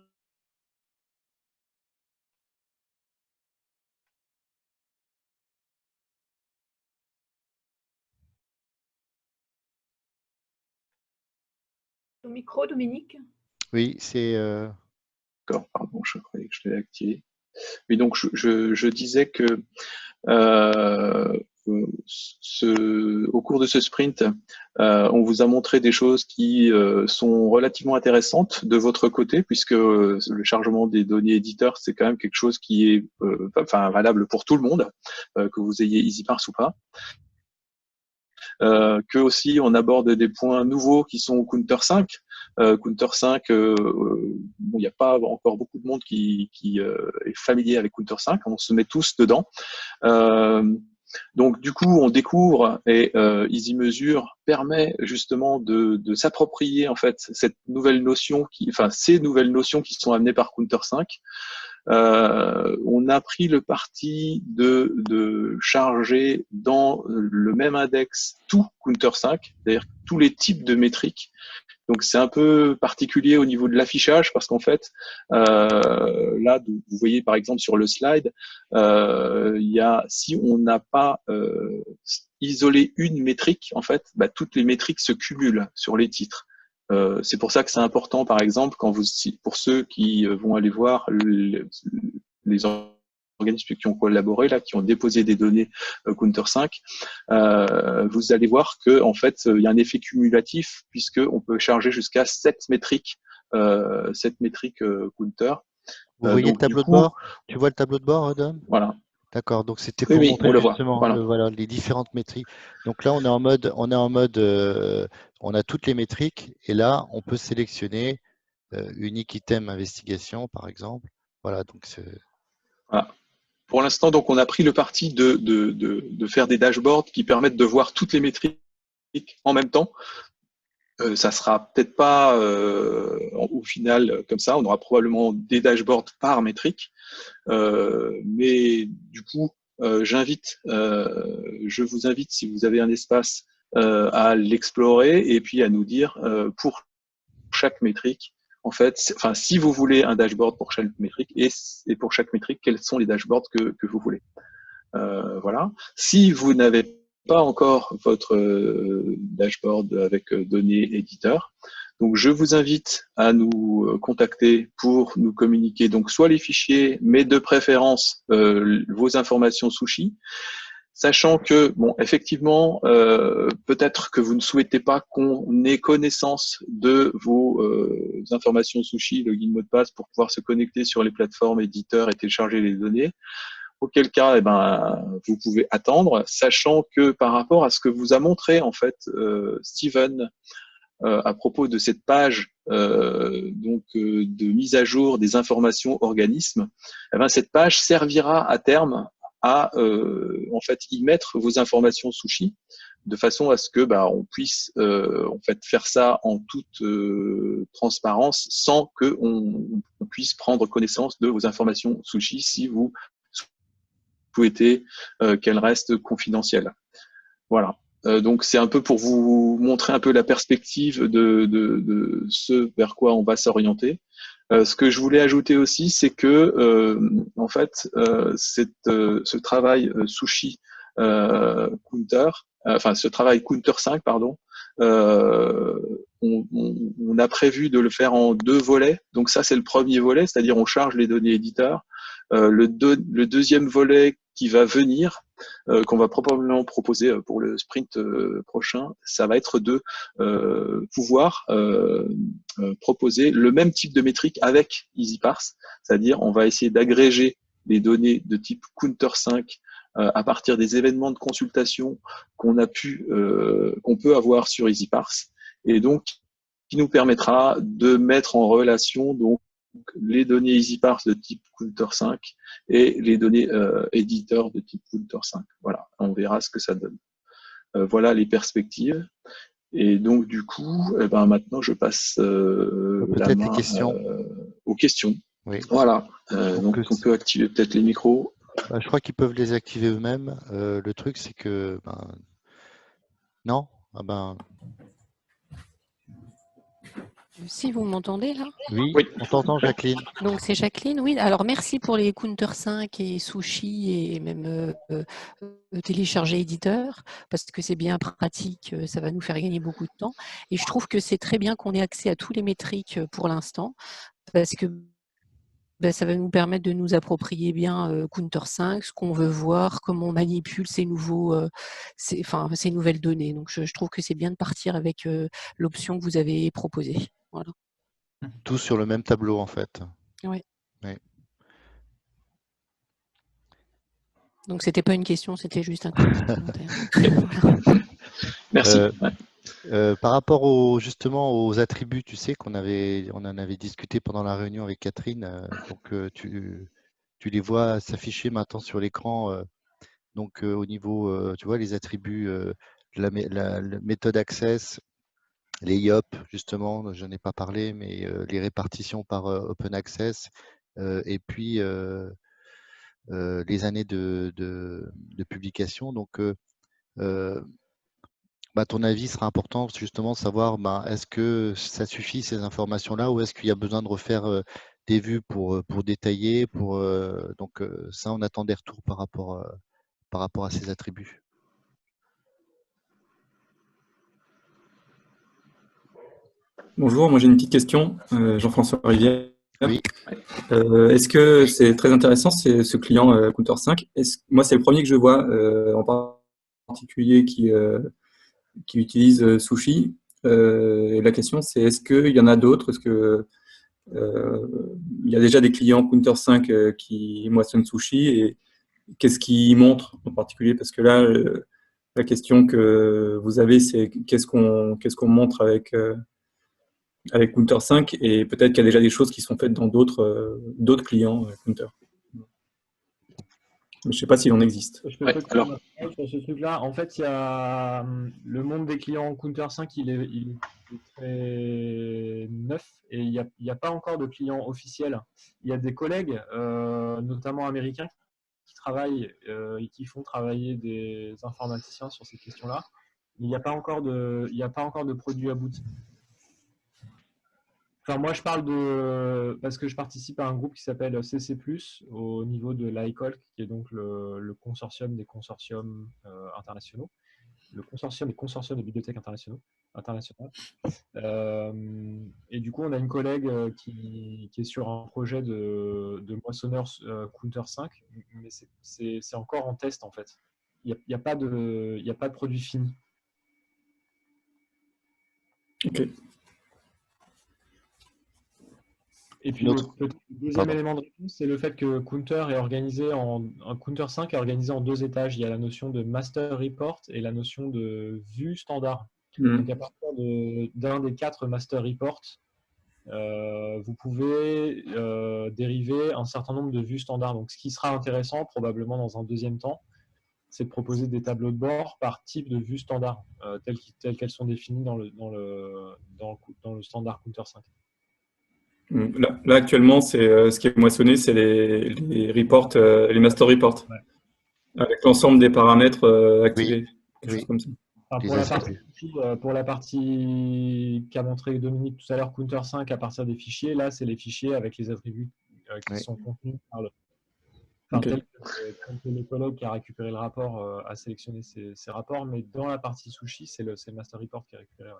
Ton micro, Dominique?
Oui, c'est
D'accord, pardon, je croyais que je l'avais activé. Oui, donc je disais que au cours de ce sprint, on vous a montré des choses qui sont relativement intéressantes de votre côté, puisque le chargement des données éditeurs, c'est quand même quelque chose qui est valable pour tout le monde, que vous ayez EasyParse ou pas. Que aussi on aborde des points nouveaux qui sont au Counter 5. Counter 5, bon, il n'y a pas encore beaucoup de monde qui est familier avec Counter 5. On se met tous dedans. Donc du coup, on découvre et EasyMeasure permet justement de s'approprier en fait cette nouvelle notion ces nouvelles notions qui sont amenées par Counter 5. On a pris le parti de charger dans le même index tout Counter 5, c'est-à-dire tous les types de métriques. Donc c'est un peu particulier au niveau de l'affichage parce qu'en fait, là, vous voyez par exemple sur le slide, si on n'a pas isolé une métrique, en fait, toutes les métriques se cumulent sur les titres. C'est pour ça que c'est important, par exemple, pour ceux qui vont aller voir les organismes qui ont collaboré, là, qui ont déposé des données Counter 5, vous allez voir que en fait, il y a un effet cumulatif puisque on peut charger jusqu'à 7 métriques, Counter.
Vous voyez le
Donc du
tableau de
coup,
bord? Tu vois le tableau de bord, Dom?
voilà.
D'accord, donc c'était
Oui,
pour
oui, on
montrer
le voit.
justement
Voilà.
voilà, les différentes métriques. Donc là, on est en mode, on a toutes les métriques et là, on peut sélectionner unique item investigation, par exemple. Voilà, donc
Voilà. Pour l'instant, donc, on a pris le parti de faire des dashboards qui permettent de voir toutes les métriques en même temps. Ça sera peut-être pas au final comme ça. On aura probablement des dashboards par métrique. Mais du coup, je vous invite, si vous avez un espace, à l'explorer et puis à nous dire pour chaque métrique, en fait, si vous voulez un dashboard pour chaque métrique et pour chaque métrique, quels sont les dashboards que vous voulez. Voilà. Si vous n'avez pas encore votre dashboard avec données éditeur, donc je vous invite à nous contacter pour nous communiquer donc soit les fichiers, mais de préférence vos informations sushi, sachant que bon, effectivement, peut-être que vous ne souhaitez pas qu'on ait connaissance de vos informations sushi, login, mot de passe pour pouvoir se connecter sur les plateformes éditeurs et télécharger les données. Auquel cas, vous pouvez attendre, sachant que par rapport à ce que vous a montré en fait Steven à propos de cette page de mise à jour des informations organismes, cette page servira à terme à en fait y mettre vos informations sushi de façon à ce que on puisse en fait faire ça en toute transparence sans que on puisse prendre connaissance de vos informations sushi si vous souhaitez qu'elle reste confidentielle. Voilà. Donc c'est un peu pour vous montrer un peu la perspective de ce vers quoi on va s'orienter. Ce que je voulais ajouter aussi, c'est que en fait, ce travail sushi Counter, ce travail Counter 5, pardon, on a prévu de le faire en 2 volets. Donc ça, c'est le premier volet, c'est-à-dire on charge les données éditeurs. Le deuxième volet qui va venir, qu'on va probablement proposer pour le sprint prochain, ça va être de pouvoir proposer le même type de métrique avec EasyParse, c'est-à-dire on va essayer d'agréger les données de type Counter 5 à partir des événements de consultation qu'on peut avoir sur EasyParse, et donc qui nous permettra de mettre en relation donc les données EasyParse de type Counter 5 et les données éditeurs de type Counter 5. Voilà, on verra ce que ça donne. Voilà les perspectives. Et donc, du coup, maintenant, je passe la
Peut-être les
main
questions.
aux questions.
Oui.
Voilà.
Donc,
Donc, on peut activer peut-être les micros.
je crois qu'ils peuvent les activer eux-mêmes. Le truc, c'est que non. Ah ben,
Si vous m'entendez là?
oui,
Oui.
on t'entend, Jacqueline.
Donc c'est Jacqueline, oui. Alors merci pour les Counter 5 et Sushi et même télécharger éditeur, parce que c'est bien pratique, ça va nous faire gagner beaucoup de temps. Et je trouve que c'est très bien qu'on ait accès à tous les métriques pour l'instant, parce que ça va nous permettre de nous approprier bien Counter 5, ce qu'on veut voir, comment on manipule ces nouvelles données. Donc je trouve que c'est bien de partir avec l'option que vous avez proposée. Voilà.
Tous sur le même tableau, en fait.
Oui.
Oui.
Donc c'était pas une question, c'était juste un commentaire. Voilà.
Merci.
Par rapport justement aux attributs, tu sais on en avait discuté pendant la réunion avec Catherine. Donc tu les vois s'afficher maintenant sur l'écran. Donc au niveau, tu vois les attributs, la méthode access, les IOP justement, je n'en ai pas parlé, mais les répartitions par open access, et puis les années de publication. Donc ton avis sera important justement de savoir est-ce que ça suffit ces informations-là ou est-ce qu'il y a besoin de refaire des vues pour détailler, donc ça on attend des retours par rapport à ces attributs.
Bonjour, moi j'ai une petite question, Jean-François Rivière.
Oui.
Est-ce que c'est très intéressant, ce client Counter 5? Moi c'est le premier que je vois en particulier qui utilise Sushi. Et la question c'est est-ce qu'il y en a d'autres? Est-ce que il y a déjà des clients Counter 5 qui moissonnent Sushi et qu'est-ce qu'ils montrent en particulier? Parce que là, la question que vous avez, c'est qu'est-ce qu'on montre avec Counter 5 et peut-être qu'il y a déjà des choses qui sont faites dans d'autres clients Counter. Je ne sais pas s'il en existe.
Je peux sur ce truc-là. En fait, il y a le monde des clients Counter 5, il est très neuf et il n'y a pas encore de clients officiels. Il y a des collègues, notamment américains, qui travaillent et qui font travailler des informaticiens sur ces questions-là. Mais il n'y a pas encore de produits aboutis. Enfin, moi, je parle parce que je participe à un groupe qui s'appelle CC+, au niveau de l'ICOLC, qui est donc le consortium des consortiums internationaux, le consortium des consortiums de bibliothèques internationales. Et du coup, on a une collègue qui est sur un projet de moissonneur Counter 5, mais c'est encore en test, en fait. Il n'y a pas de produit fini.
Ok.
Et puis le deuxième élément de réponse, c'est le fait que Counter 5 est organisé en deux étages. Il y a la notion de master report et la notion de vue standard. Donc à partir d'un des 4 master reports, vous pouvez dériver un certain nombre de vues standards. Donc ce qui sera intéressant probablement dans un deuxième temps, c'est de proposer des tableaux de bord par type de vue standard, telles qu'elles sont définies dans le standard Counter 5.
Là, actuellement, ce qui est moissonné, c'est les reports, les master reports, avec l'ensemble des paramètres activés, quelque chose comme ça.
Pour la partie qu'a montré Dominique tout à l'heure, Counter 5 à partir des fichiers, là, c'est les fichiers avec les attributs qui sont contenus par tel que le collègue qui a récupéré le rapport a sélectionné ces rapports, mais dans la partie Sushi, c'est le master report qui est récupéré.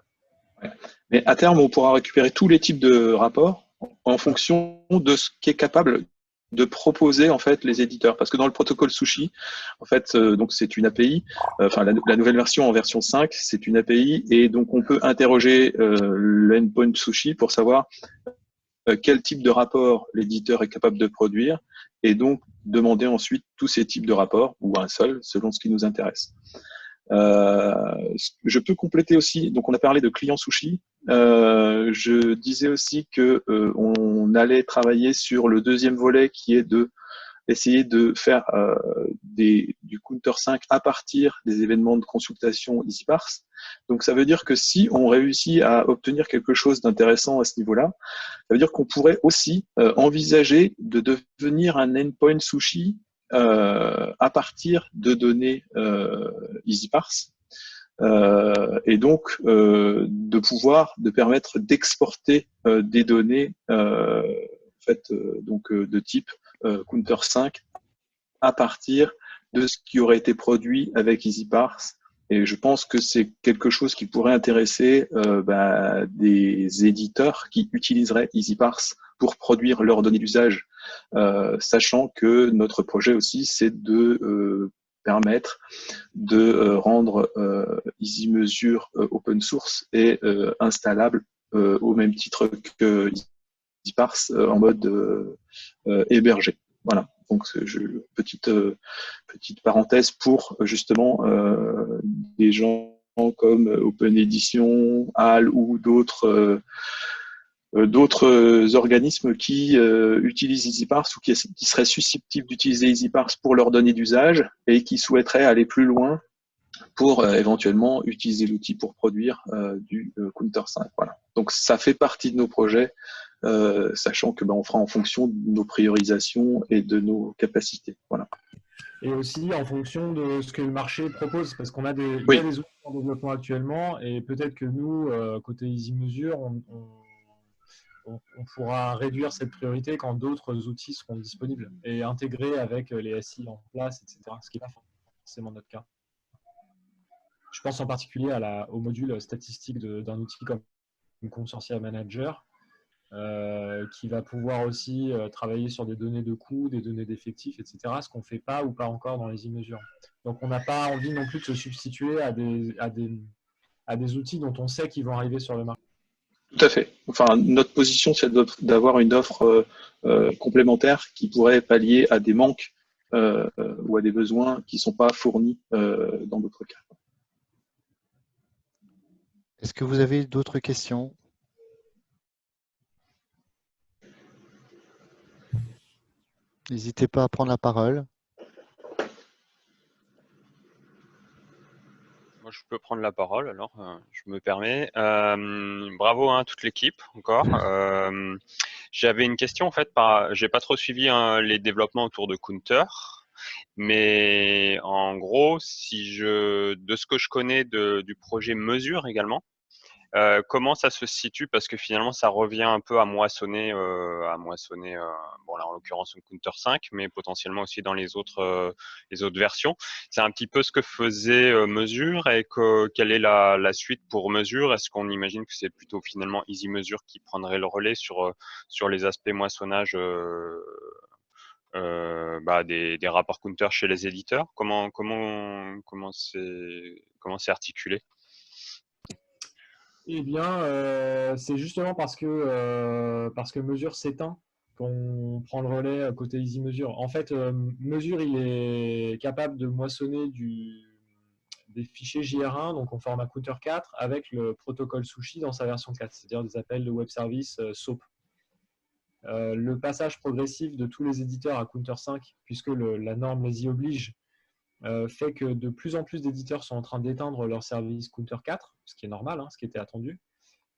Ouais. Mais à terme, on pourra récupérer tous les types de rapports en fonction de ce qu'est capable de proposer en fait les éditeurs, parce que dans le protocole Sushi, en fait, donc c'est une API. Enfin, la nouvelle version en version 5, c'est une API, et donc on peut interroger l'endpoint Sushi pour savoir quel type de rapport l'éditeur est capable de produire, et donc demander ensuite tous ces types de rapports ou un seul selon ce qui nous intéresse. Je peux compléter aussi, donc on a parlé de clients Sushi, je disais aussi que on allait travailler sur le deuxième volet qui est de essayer de faire du Counter 5 à partir des événements de consultation EasyParse. Donc ça veut dire que si on réussit à obtenir quelque chose d'intéressant à ce niveau-là, ça veut dire qu'on pourrait aussi envisager de devenir un endpoint sushi à partir de données EasyParse. Et donc de permettre d'exporter des données de type Counter 5 à partir de ce qui aurait été produit avec EasyParse. Et je pense que c'est quelque chose qui pourrait intéresser des éditeurs qui utiliseraient EasyParse pour produire leurs données d'usage, sachant que notre projet aussi, c'est de permettre de rendre EasyMeasure open source et installable au même titre que EasyParse en mode hébergé. Voilà. Donc, petite parenthèse pour justement des gens comme Open Edition, HAL ou d'autres organismes qui utilisent EasyParse ou qui seraient susceptibles d'utiliser EasyParse pour leurs données d'usage et qui souhaiteraient aller plus loin pour éventuellement utiliser l'outil pour produire du Counter 5. Voilà. Donc ça fait partie de nos projets, sachant que on fera en fonction de nos priorisations et de nos capacités. Voilà.
Et aussi en fonction de ce que le marché propose, parce qu'on a il y a des outils en développement actuellement, et peut-être que nous, côté EasyMeasure, on pourra réduire cette priorité quand d'autres outils seront disponibles et intégrer avec les SI en place, etc. Ce qui n'est pas forcément notre cas. Je pense en particulier au module statistique d'un outil comme Consortia Manager, qui va pouvoir aussi travailler sur des données de coûts, des données d'effectifs, etc. Ce qu'on ne fait pas ou pas encore dans les e-mesures. Donc on n'a pas envie non plus de se substituer à des outils dont on sait qu'ils vont arriver sur le marché.
Tout à fait. Enfin, notre position, c'est d'avoir une offre complémentaire qui pourrait pallier à des manques ou à des besoins qui ne sont pas fournis dans d'autres cas.
Est-ce que vous avez d'autres questions? N'hésitez pas à prendre la parole.
Moi, je peux prendre la parole, alors je me permets. Bravo à toute l'équipe, encore. J'avais une question, en fait, j'ai pas trop suivi les développements autour de Counter, mais en gros, de ce que je connais du projet Mesure également, comment ça se situe? Parce que finalement, ça revient un peu à moissonner, bon là en l'occurrence un Counter 5, mais potentiellement aussi dans les autres versions. C'est un petit peu ce que faisait Mesure et quelle est la suite pour Mesure? Est-ce qu'on imagine que c'est plutôt finalement EasyMeasure qui prendrait le relais sur les aspects moissonnage des rapports Counter chez les éditeurs? Comment c'est articulé?
Eh bien, c'est justement parce que Mesure s'éteint qu'on prend le relais côté EasyMeasure. En fait, Mesure, il est capable de moissonner des fichiers JR1, donc en format Counter 4, avec le protocole Sushi dans sa version 4, c'est-à-dire des appels de web service SOAP. Le passage progressif de tous les éditeurs à Counter 5, puisque la norme les y oblige, fait que de plus en plus d'éditeurs sont en train d'éteindre leur service Counter 4, ce qui est normal, ce qui était attendu.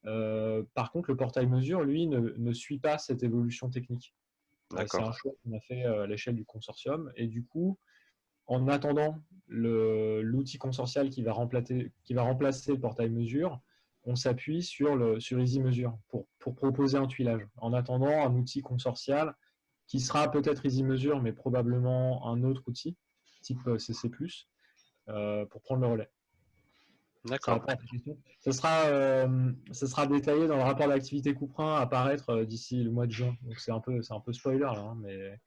Par contre, le portail Mesure, lui, ne suit pas cette évolution technique. C'est un choix qu'on a fait à l'échelle du consortium. Et du coup, en attendant l'outil consortial qui va remplacer le portail Mesure, on s'appuie sur EasyMeasure pour proposer un tuilage. En attendant, un outil consortial qui sera peut-être EasyMeasure, mais probablement un autre outil, type CC+, pour prendre le relais.
D'accord.
Ça sera détaillé dans le rapport d'activité Couperin à apparaître d'ici le mois de juin. Donc c'est un peu spoiler là, mais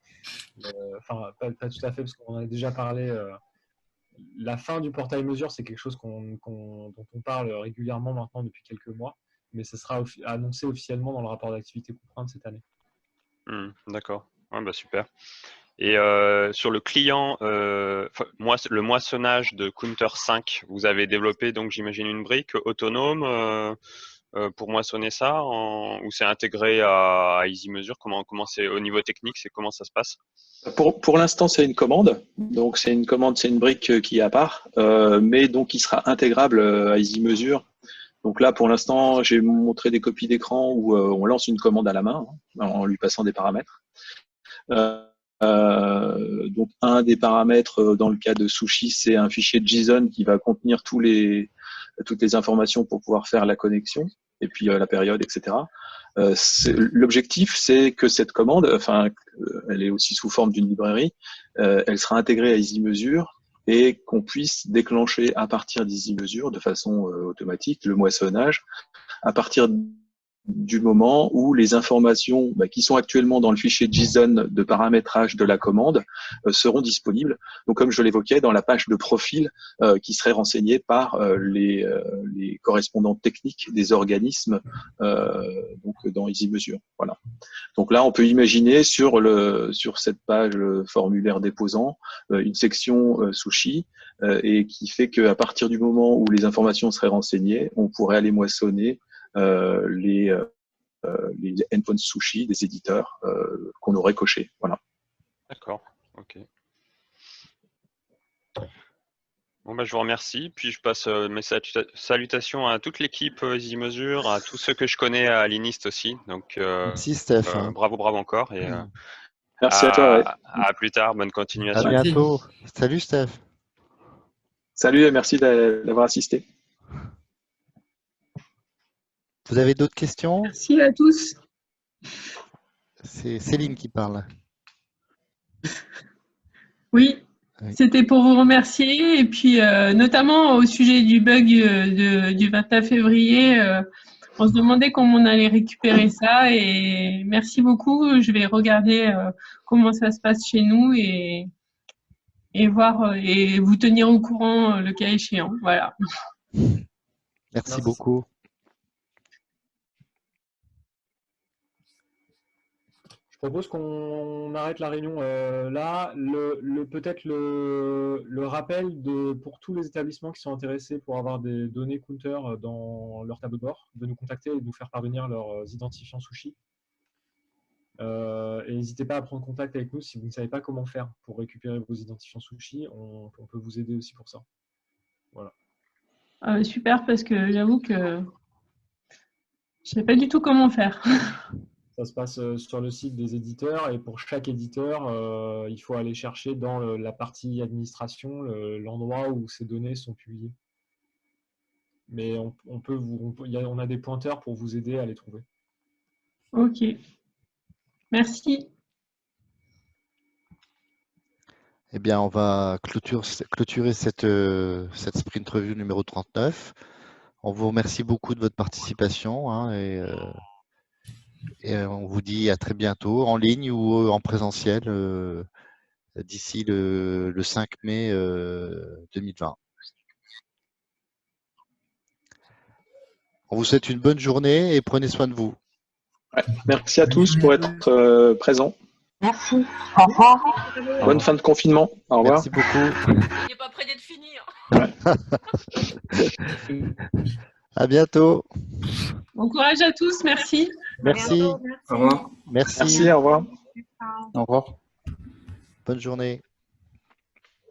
enfin pas tout à fait parce qu'on en a déjà parlé. La fin du portail Mesure, c'est quelque chose dont on parle régulièrement maintenant depuis quelques mois, mais ça sera annoncé officiellement dans le rapport d'activité Couperin de cette année.
D'accord. Ouais, super. Et sur le client, le moissonnage de Counter 5, vous avez développé donc j'imagine une brique autonome pour moissonner ça ou c'est intégré à EasyMesure? Comment c'est au niveau technique, comment ça se passe?
Pour l'instant, c'est une commande. Donc, c'est une commande, c'est une brique qui est à part, mais donc qui sera intégrable à EasyMesure. Donc là, pour l'instant, j'ai montré des copies d'écran où on lance une commande à la main en lui passant des paramètres. Donc, un des paramètres dans le cas de Sushi, c'est un fichier JSON qui va contenir toutes les informations pour pouvoir faire la connexion et puis la période, etc. L'objectif, c'est que cette commande, elle est aussi sous forme d'une librairie, elle sera intégrée à EasyMesure et qu'on puisse déclencher à partir d'EasyMesure de façon automatique le moissonnage à partir du moment où les informations qui sont actuellement dans le fichier JSON de paramétrage de la commande seront disponibles. Donc, comme je l'évoquais, dans la page de profil qui serait renseignée par les correspondants techniques des organismes donc dans EasyMesure. Voilà. Donc là, on peut imaginer sur cette page formulaire déposant une section Sushi et qui fait qu'à partir du moment où les informations seraient renseignées, on pourrait aller moissonner les endpoints Sushi des éditeurs qu'on aurait cochés. Voilà.
D'accord, ok. Bon, je vous remercie. Puis je passe mes salutations à toute l'équipe EasyMesure, à tous ceux que je connais à l'INIST aussi. Donc,
merci Steph.
bravo encore. Et,
merci à toi. Ouais.
À plus tard, bonne continuation.
À bientôt. Salut Steph.
Salut et merci d'avoir assisté.
Vous avez d'autres questions?
Merci à tous.
C'est Céline qui parle.
Oui, c'était pour vous remercier. Et puis, notamment au sujet du bug du 29 février, on se demandait comment on allait récupérer ça. Et merci beaucoup. Je vais regarder comment ça se passe chez nous et voir et vous tenir au courant le cas échéant. Voilà.
Merci beaucoup.
Je propose qu'on arrête la réunion là. Peut-être le rappel pour tous les établissements qui sont intéressés pour avoir des données Counter dans leur tableau de bord, de nous contacter et de nous faire parvenir leurs identifiants Sushi. Et n'hésitez pas à prendre contact avec nous si vous ne savez pas comment faire pour récupérer vos identifiants Sushi. On peut vous aider aussi pour ça. Voilà.
Super, parce que j'avoue que je ne sais pas du tout comment faire.
Ça se passe sur le site des éditeurs et pour chaque éditeur, il faut aller chercher dans la partie administration l'endroit où ces données sont publiées. Mais on a des pointeurs pour vous aider à les trouver.
Ok. Merci.
Eh bien, on va clôturer cette sprint review numéro 39. On vous remercie beaucoup de votre participation et on vous dit à très bientôt, en ligne ou en présentiel, d'ici le 5 mai 2020. On vous souhaite une bonne journée et prenez soin de vous.
Ouais, merci à tous pour être présents.
Merci. Au revoir.
Bonne fin de confinement. Au revoir.
Merci beaucoup.
Il n'est pas prêt d'être fini.
À bientôt.
Bon courage à tous. Merci.
Merci.
Bientôt, merci.
Au revoir.
Merci.
Merci, au revoir.
Au revoir.
Bonne journée.